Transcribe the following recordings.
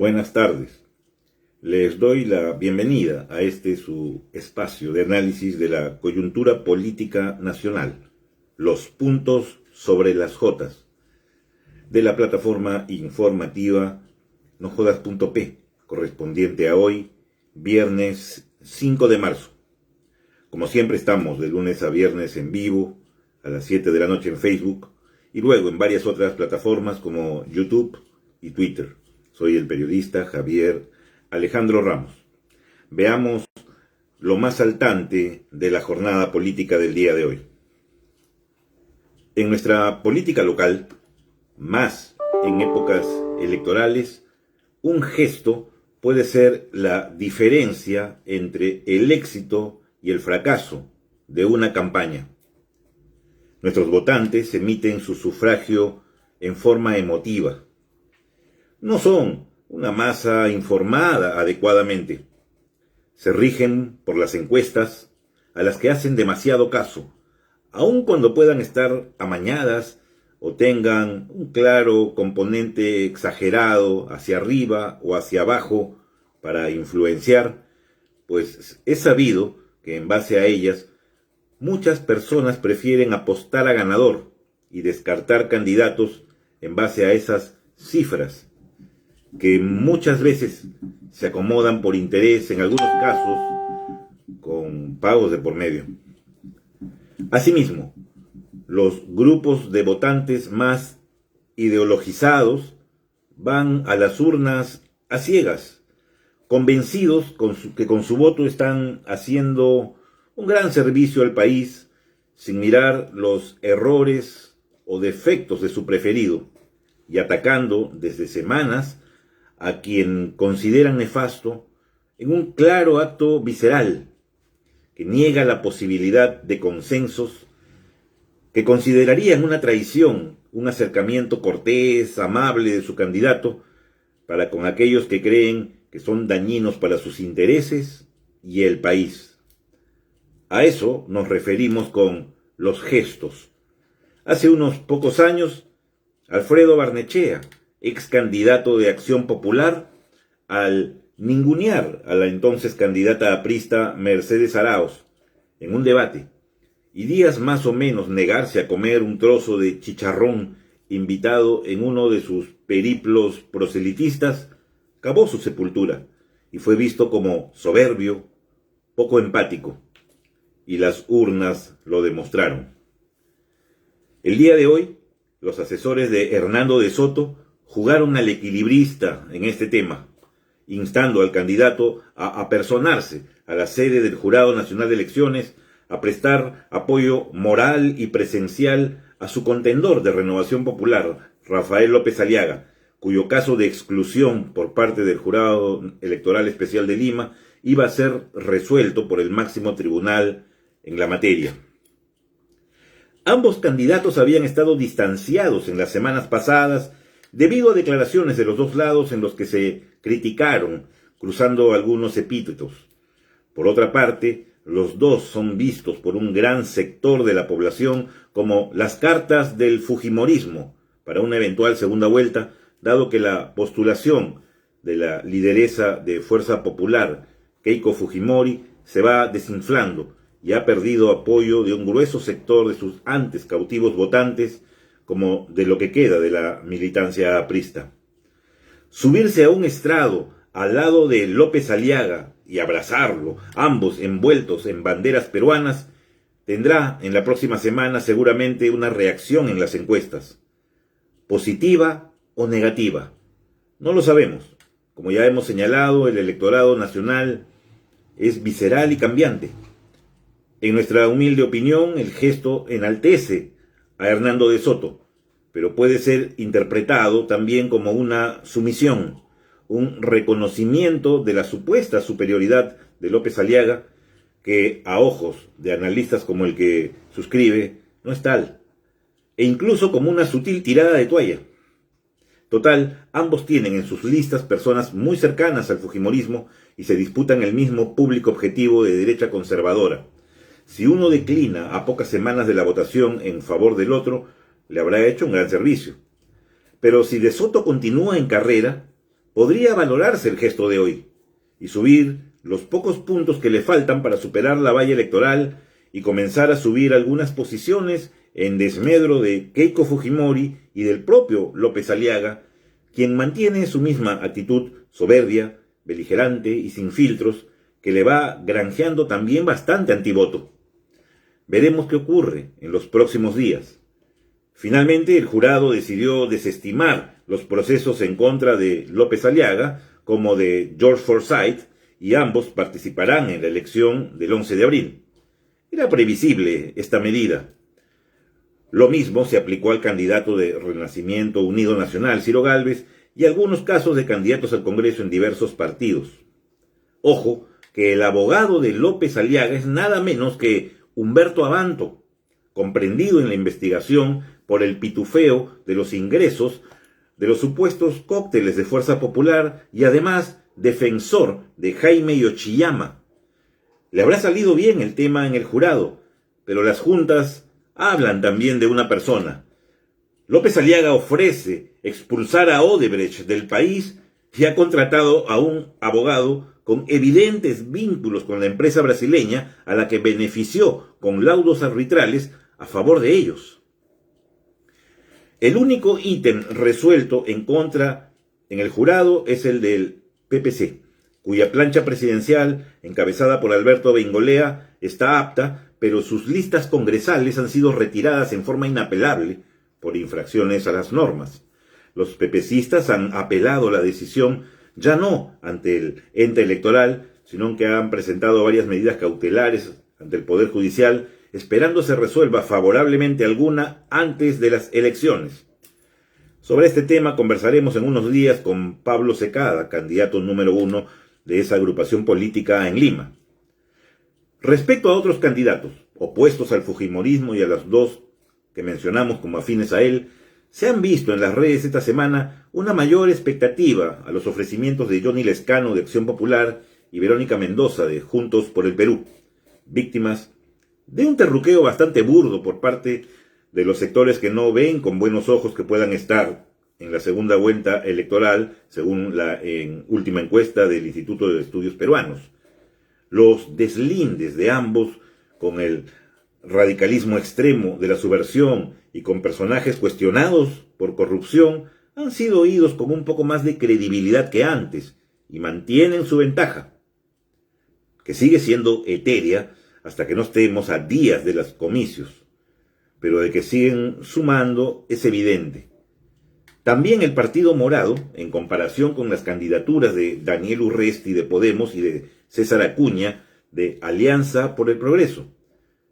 Buenas tardes. Les doy la bienvenida a su espacio de análisis de la coyuntura política nacional, los puntos sobre las Jotas, de la plataforma informativa nojodas.p, correspondiente a hoy, viernes 5 de marzo. Como siempre estamos de lunes a viernes en vivo, a las 7 de la noche en Facebook, y luego en varias otras plataformas como YouTube y Twitter. Soy el periodista Javier Alejandro Ramos. Veamos lo más saltante de la jornada política del día de hoy. En nuestra política local, más en épocas electorales, un gesto puede ser la diferencia entre el éxito y el fracaso de una campaña. Nuestros votantes emiten su sufragio en forma emotiva. No son una masa informada adecuadamente. Se rigen por las encuestas a las que hacen demasiado caso, aun cuando puedan estar amañadas o tengan un claro componente exagerado hacia arriba o hacia abajo para influenciar, pues es sabido que en base a ellas muchas personas prefieren apostar a ganador y descartar candidatos en base a esas cifras que muchas veces se acomodan por interés, en algunos casos con pagos de por medio. Asimismo, los grupos de votantes más ideologizados van a las urnas a ciegas, convencidos que con su voto están haciendo un gran servicio al país, sin mirar los errores o defectos de su preferido, y atacando desde semanas a quien consideran nefasto en un claro acto visceral que niega la posibilidad de consensos, que considerarían una traición, un acercamiento cortés, amable de su candidato para con aquellos que creen que son dañinos para sus intereses y el país. A eso nos referimos con los gestos. Hace unos pocos años, Alfredo Barnechea, ex candidato de Acción Popular, al ningunear a la entonces candidata aprista Mercedes Arauz en un debate, y días más o menos negarse a comer un trozo de chicharrón invitado en uno de sus periplos proselitistas, cavó su sepultura y fue visto como soberbio, poco empático, y las urnas lo demostraron. El día de hoy, los asesores de Hernando de Soto jugaron al equilibrista en este tema, instando al candidato a apersonarse a la sede del Jurado Nacional de Elecciones, a prestar apoyo moral y presencial a su contendor de Renovación Popular, Rafael López Aliaga, cuyo caso de exclusión por parte del Jurado Electoral Especial de Lima iba a ser resuelto por el máximo tribunal en la materia. Ambos candidatos habían estado distanciados en las semanas pasadas debido a declaraciones de los dos lados en los que se criticaron, cruzando algunos epítetos. Por otra parte, los dos son vistos por un gran sector de la población como las cartas del fujimorismo para una eventual segunda vuelta, dado que la postulación de la lideresa de Fuerza Popular, Keiko Fujimori, se va desinflando y ha perdido apoyo de un grueso sector de sus antes cautivos votantes, como de lo que queda de la militancia aprista. Subirse a un estrado al lado de López Aliaga y abrazarlo, ambos envueltos en banderas peruanas, tendrá en la próxima semana seguramente una reacción en las encuestas. ¿Positiva o negativa? No lo sabemos. Como ya hemos señalado, el electorado nacional es visceral y cambiante. En nuestra humilde opinión, el gesto enaltece a Hernando de Soto, pero puede ser interpretado también como una sumisión, un reconocimiento de la supuesta superioridad de López Aliaga, que a ojos de analistas como el que suscribe, no es tal, e incluso como una sutil tirada de toalla. Total, ambos tienen en sus listas personas muy cercanas al fujimorismo y se disputan el mismo público objetivo de derecha conservadora. Si uno declina a pocas semanas de la votación en favor del otro, le habrá hecho un gran servicio. Pero si De Soto continúa en carrera, podría valorarse el gesto de hoy y subir los pocos puntos que le faltan para superar la valla electoral y comenzar a subir algunas posiciones en desmedro de Keiko Fujimori y del propio López Aliaga, quien mantiene su misma actitud soberbia, beligerante y sin filtros, que le va granjeando también bastante antivoto. Veremos qué ocurre en los próximos días. Finalmente, el jurado decidió desestimar los procesos en contra de López Aliaga como de George Forsyth, y ambos participarán en la elección del 11 de abril. Era previsible esta medida. Lo mismo se aplicó al candidato de Renacimiento Unido Nacional, Ciro Gálvez, y algunos casos de candidatos al Congreso en diversos partidos. Ojo, que el abogado de López Aliaga es nada menos que Humberto Abanto, comprendido en la investigación por el pitufeo de los ingresos de los supuestos cócteles de Fuerza Popular y además defensor de Jaime Yoshiyama. Le habrá salido bien el tema en el jurado, pero las juntas hablan también de una persona. López Aliaga ofrece expulsar a Odebrecht del país y ha contratado a un abogado con evidentes vínculos con la empresa brasileña a la que benefició con laudos arbitrales a favor de ellos. El único ítem resuelto en contra en el jurado es el del PPC, cuya plancha presidencial, encabezada por Alberto Bengolea, está apta, pero sus listas congresales han sido retiradas en forma inapelable por infracciones a las normas. Los PPCistas han apelado la decisión ya no ante el ente electoral, sino que han presentado varias medidas cautelares ante el Poder Judicial, esperando se resuelva favorablemente alguna antes de las elecciones. Sobre este tema conversaremos en unos días con Pablo Secada, candidato número 1 de esa agrupación política en Lima. Respecto a otros candidatos, opuestos al fujimorismo y a los dos que mencionamos como afines a él, se han visto en las redes esta semana una mayor expectativa a los ofrecimientos de Johnny Lescano de Acción Popular y Verónica Mendoza de Juntos por el Perú, víctimas de un terruqueo bastante burdo por parte de los sectores que no ven con buenos ojos que puedan estar en la segunda vuelta electoral, según la última encuesta del Instituto de Estudios Peruanos. Los deslindes de ambos con el radicalismo extremo de la subversión y con personajes cuestionados por corrupción han sido oídos con un poco más de credibilidad que antes y mantienen su ventaja, que sigue siendo etérea hasta que no estemos a días de los comicios, pero de que siguen sumando es evidente. También el Partido Morado, en comparación con las candidaturas de Daniel Urresti de Podemos y de César Acuña de Alianza por el Progreso.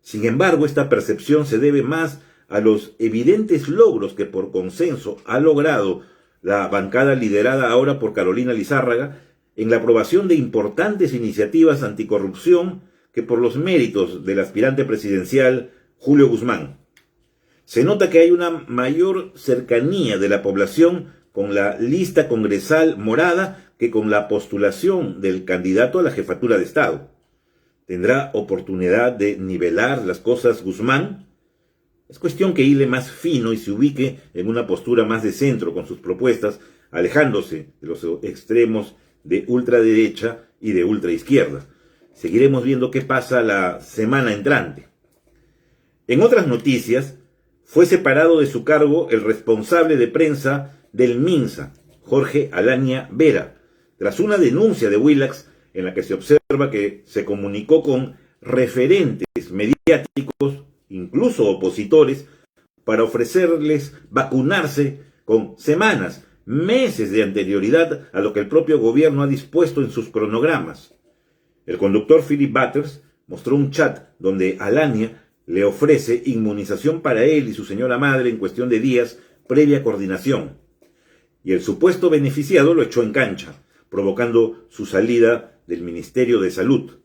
Sin embargo, esta percepción se debe más a los evidentes logros que por consenso ha logrado la bancada liderada ahora por Carolina Lizárraga en la aprobación de importantes iniciativas anticorrupción que por los méritos del aspirante presidencial Julio Guzmán. Se nota que hay una mayor cercanía de la población con la lista congresal morada que con la postulación del candidato a la jefatura de Estado. ¿Tendrá oportunidad de nivelar las cosas Guzmán? Es cuestión que hile más fino y se ubique en una postura más de centro con sus propuestas, alejándose de los extremos de ultraderecha y de ultraizquierda. Seguiremos viendo qué pasa la semana entrante. En otras noticias, fue separado de su cargo el responsable de prensa del MINSA, Jorge Alania Vera, tras una denuncia de Willax en la que se observa que se comunicó con referentes mediáticos, incluso opositores, para ofrecerles vacunarse con semanas, meses de anterioridad a lo que el propio gobierno ha dispuesto en sus cronogramas. El conductor Philip Butters mostró un chat donde Alania le ofrece inmunización para él y su señora madre en cuestión de días previa coordinación. Y el supuesto beneficiado lo echó en cancha, provocando su salida del Ministerio de Salud.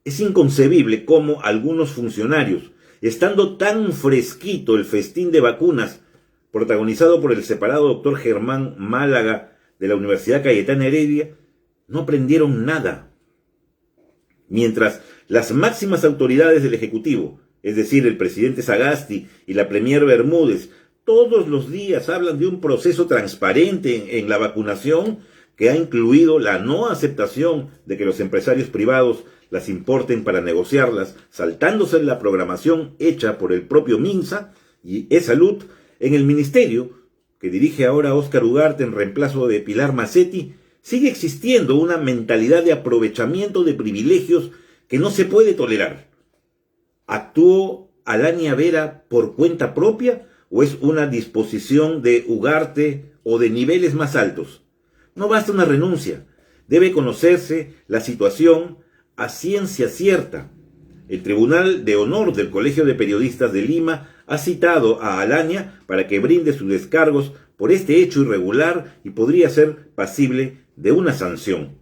Es inconcebible cómo algunos funcionarios, estando tan fresquito el festín de vacunas protagonizado por el separado doctor Germán Málaga de la Universidad Cayetana Heredia, no aprendieron nada. Mientras las máximas autoridades del Ejecutivo, es decir, el presidente Sagasti y la premier Bermúdez, todos los días hablan de un proceso transparente en la vacunación, que ha incluido la no aceptación de que los empresarios privados las importen para negociarlas, saltándose la programación hecha por el propio MINSA y E-Salud, en el ministerio, que dirige ahora Óscar Ugarte en reemplazo de Pilar Macetti, sigue existiendo una mentalidad de aprovechamiento de privilegios que no se puede tolerar. ¿Actuó Alania Vera por cuenta propia o es una disposición de Ugarte o de niveles más altos? No basta una renuncia, debe conocerse la situación a ciencia cierta. El Tribunal de Honor del Colegio de Periodistas de Lima ha citado a Alania para que brinde sus descargos por este hecho irregular y podría ser pasible de una sanción.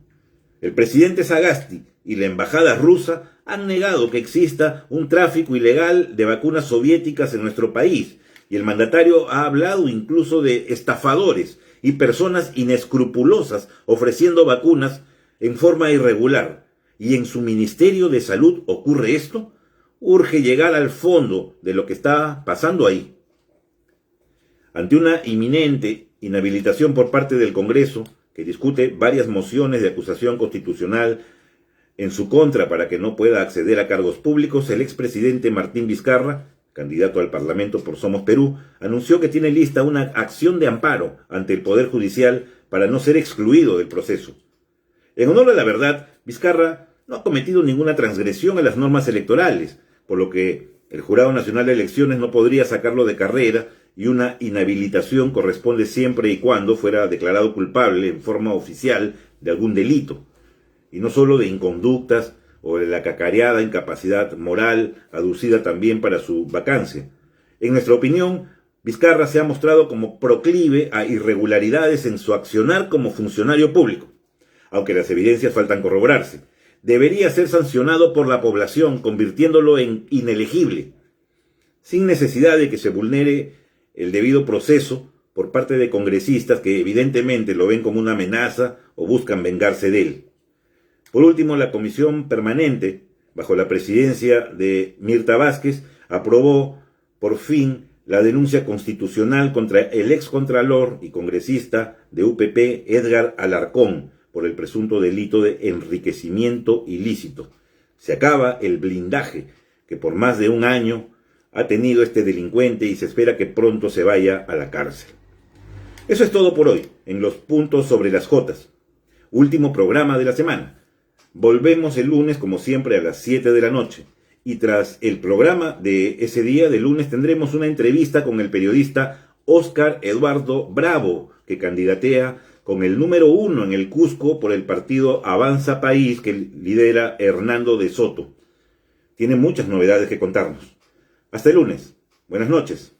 El presidente Sagasti y la embajada rusa han negado que exista un tráfico ilegal de vacunas soviéticas en nuestro país, y el mandatario ha hablado incluso de estafadores y personas inescrupulosas ofreciendo vacunas en forma irregular. ¿Y en su Ministerio de Salud ocurre esto? Urge llegar al fondo de lo que está pasando ahí. Ante una inminente inhabilitación por parte del Congreso, que discute varias mociones de acusación constitucional en su contra para que no pueda acceder a cargos públicos, el expresidente Martín Vizcarra, candidato al Parlamento por Somos Perú, anunció que tiene lista una acción de amparo ante el Poder Judicial para no ser excluido del proceso. En honor a la verdad, Vizcarra no ha cometido ninguna transgresión a las normas electorales, por lo que el Jurado Nacional de Elecciones no podría sacarlo de carrera y una inhabilitación corresponde siempre y cuando fuera declarado culpable en forma oficial de algún delito, y no solo de inconductas o de la cacareada incapacidad moral aducida también para su vacancia. En nuestra opinión, Vizcarra se ha mostrado como proclive a irregularidades en su accionar como funcionario público, aunque las evidencias faltan corroborarse. Debería ser sancionado por la población, convirtiéndolo en inelegible, sin necesidad de que se vulnere el debido proceso por parte de congresistas que evidentemente lo ven como una amenaza o buscan vengarse de él. Por último, la Comisión Permanente, bajo la presidencia de Mirta Vázquez, aprobó por fin la denuncia constitucional contra el excontralor y congresista de UPP Edgar Alarcón por el presunto delito de enriquecimiento ilícito. Se acaba el blindaje que por más de un año ha tenido este delincuente y se espera que pronto se vaya a la cárcel. Eso es todo por hoy en los puntos sobre las Jotas. Último programa de la semana. Volvemos el lunes como siempre a las 7 de la noche. Y tras el programa de ese día de lunes tendremos una entrevista con el periodista Óscar Eduardo Bravo, que candidatea con el número 1 en el Cusco por el partido Avanza País que lidera Hernando de Soto. Tiene muchas novedades que contarnos. Hasta el lunes. Buenas noches.